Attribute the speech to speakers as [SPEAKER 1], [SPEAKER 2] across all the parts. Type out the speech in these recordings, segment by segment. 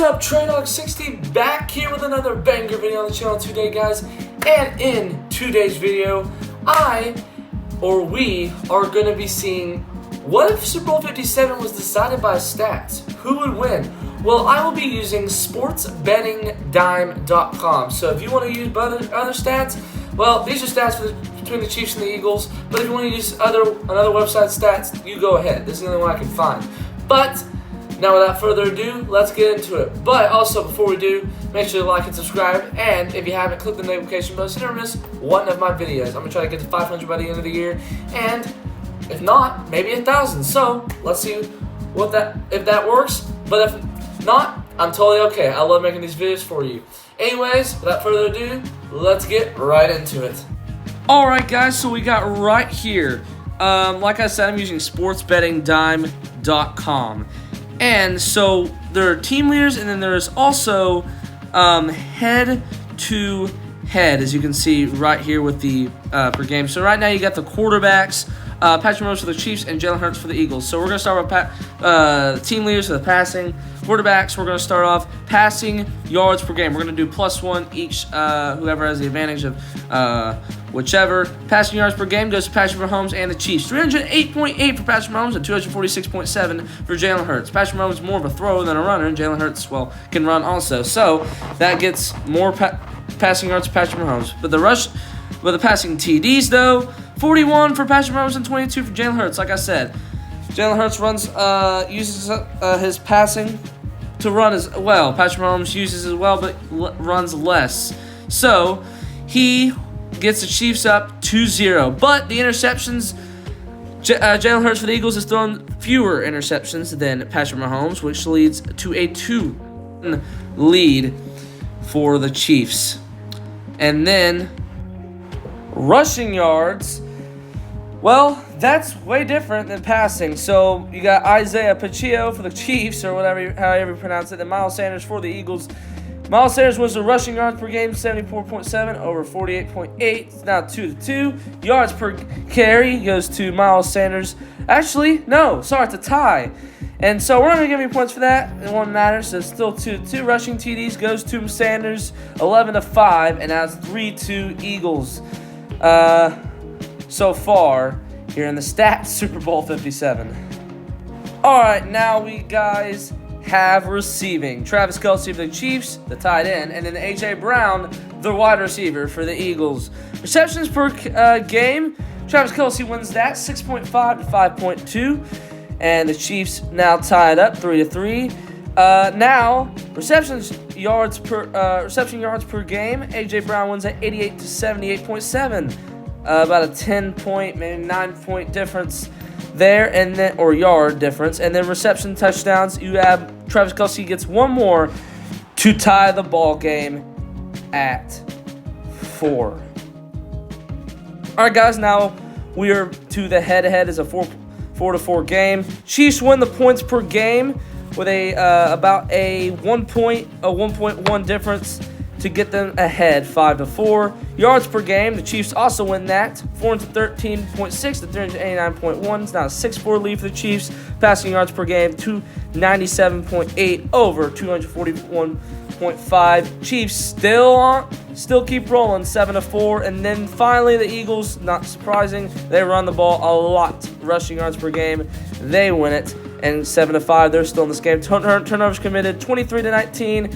[SPEAKER 1] up, TreyDog60 back here with another banger video on the channel today, guys. And in today's video, we are going to be seeing what if Super Bowl 57 was decided by stats? Who would win? Well, I will be using sportsbettingdime.com. So if you want to use other stats, well, these are stats between the Chiefs and the Eagles. But if you want to use another website stats, you go ahead. This is the only one I can find. But now, without further ado, let's get into it. But also, before we do, make sure to like and subscribe. And if you haven't, click the notification bell so you never miss one of my videos. I'm going to try to get to 500 by the end of the year. And if not, maybe 1,000. So, let's see if that works. But if not, I'm totally okay. I love making these videos for you. Anyways, without further ado, let's get right into it. Alright, guys, so we got right here. Like I said, I'm using sportsbettingdime.com. And so there are team leaders, and then there's also head-to-head, as you can see right here with the per game. So right now you got the quarterbacks, Patrick Mahomes for the Chiefs and Jalen Hurts for the Eagles. So we're going to start with team leaders for the passing. Quarterbacks, we're going to start off passing yards per game. We're going to do +1 each, whoever has the advantage of whichever. Passing yards per game goes to Patrick Mahomes and the Chiefs. 308.8 for Patrick Mahomes and 246.7 for Jalen Hurts. Patrick Mahomes is more of a thrower than a runner, and Jalen Hurts, well, can run also. So that gets more passing yards to Patrick Mahomes. But the passing TDs, though, 41 for Patrick Mahomes and 22 for Jalen Hurts. Like I said, Jalen Hurts uses his passing to run as well. Patrick Mahomes uses as well, but runs less. So he gets the Chiefs up 2-0. But the interceptions, Jalen Hurts for the Eagles has thrown fewer interceptions than Patrick Mahomes, which leads to a 2 lead for the Chiefs. And then rushing yards, well, that's way different than passing. So you got Isaiah Pacheco for the Chiefs, or however you pronounce it, and Miles Sanders for the Eagles. Miles Sanders was the rushing yards per game, 74.7 over 48.8. It's now 2-2. Yards per carry goes to Miles Sanders. Actually, no, sorry, it's a tie. And so we're not going to give any points for that. It won't matter. So it's still 2-2. Rushing TDs goes to Sanders, 11-5, and now it's 3-2 Eagles. So far here in the stats Super Bowl 57. All right, now we guys have receiving. Travis Kelce for the Chiefs, the tight end, and then A.J. Brown, the wide receiver for the Eagles. Receptions per game, Travis Kelce wins that, 6.5 to 5.2, and the Chiefs now tied up 3-3. Now reception yards per game, A.J. Brown wins at 88 to 78.7. About a 10-point, maybe 9-point difference there, and then yard difference, and then reception touchdowns. You have Travis Kelce gets one more to tie the ball game at 4. All right, guys. Now we are to the head-to-head as a 4-4 game. Chiefs win the points per game with about a 1.1 difference to get them ahead, 5-4. Yards per game, the Chiefs also win that, 413.6 to 389.1. It's now a 6-4 lead for the Chiefs. Passing yards per game, 297.8 over 241.5. Chiefs still keep rolling, 7-4. And then finally the Eagles, not surprising, they run the ball a lot. Rushing yards per game, they win it, and 7-5. They're still in this game. Turnovers committed, 23-19.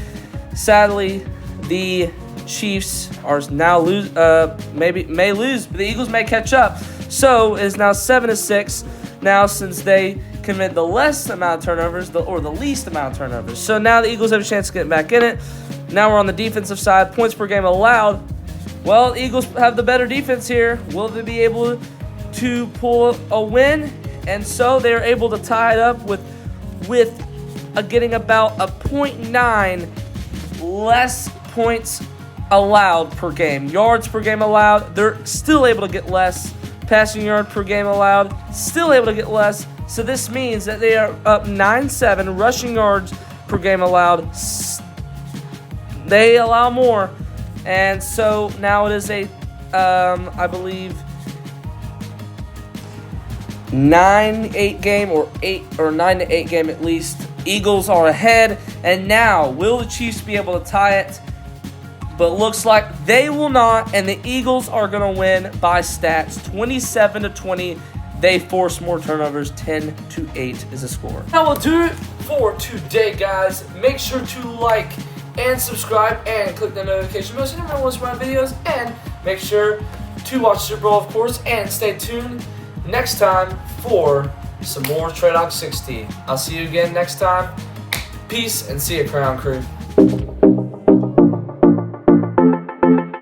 [SPEAKER 1] Sadly, the Chiefs are now may lose, but the Eagles may catch up. So it is now 7-6 now, since they commit the less amount of turnovers, or the least amount of turnovers. So now the Eagles have a chance to get back in it. Now we're on the defensive side. Points per game allowed. Well, the Eagles have the better defense here. Will they be able to pull a win? And so they're able to tie it up with getting about a 0.9 less points allowed per game. Yards per game allowed, they're still able to get less. Passing yard per game allowed, still able to get less. So this means that they are up 9-7. Rushing yards per game allowed, they allow more. And so now it is a, I believe, 9-8 game or 9 to 8 game at least Eagles are ahead, and now will the Chiefs be able to tie it? But looks like they will not, and the Eagles are going to win by stats 27-20. They force more turnovers. 10-8 is the score. That will do it for today, guys. Make sure to like and subscribe and click the notification bell so you never miss my videos. And make sure to watch Super Bowl, of course, and stay tuned next time for some more Trey Dog 60. I'll see you again next time. Peace and see you, Crown Crew.